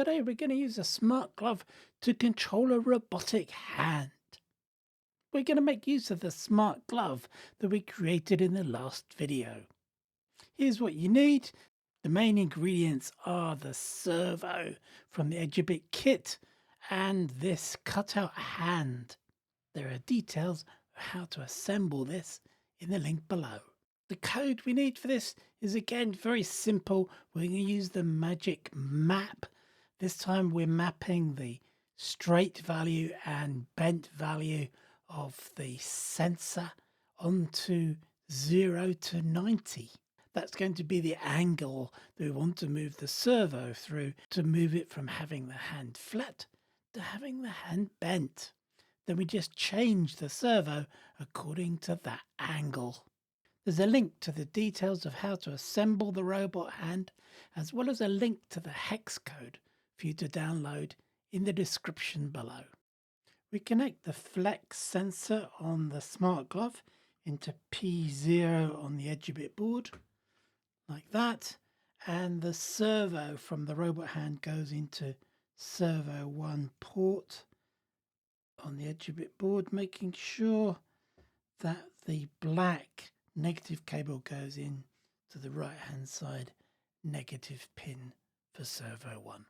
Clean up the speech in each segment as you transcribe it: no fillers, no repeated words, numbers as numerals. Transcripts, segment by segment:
Today we're going to use a smart glove to control a robotic hand. We're going to make use of the smart glove that we created in the last video. Here's what you need. The main ingredients are the servo from the Microbit kit and this cutout hand. There are details of how to assemble this in the link below. The code we need for this is again very simple. We're going to use the magic map. This time we're mapping the straight value and bent value of the sensor onto 0 to 90. That's going to be the angle that we want to move the servo through to move it from having the hand flat to having the hand bent. Then we just change the servo according to that angle. There's a link to the details of how to assemble the robot hand, as well as a link to the hex code for you to download in the description below. We connect the flex sensor on the smart glove into P0 on the Microbit board, like that, and the servo from the robot hand goes into servo 1 port on the Microbit board, making sure that the black negative cable goes in to the right hand side negative pin for servo 1.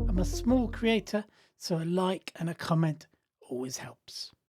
I'm a small creator, so a like and a comment always helps.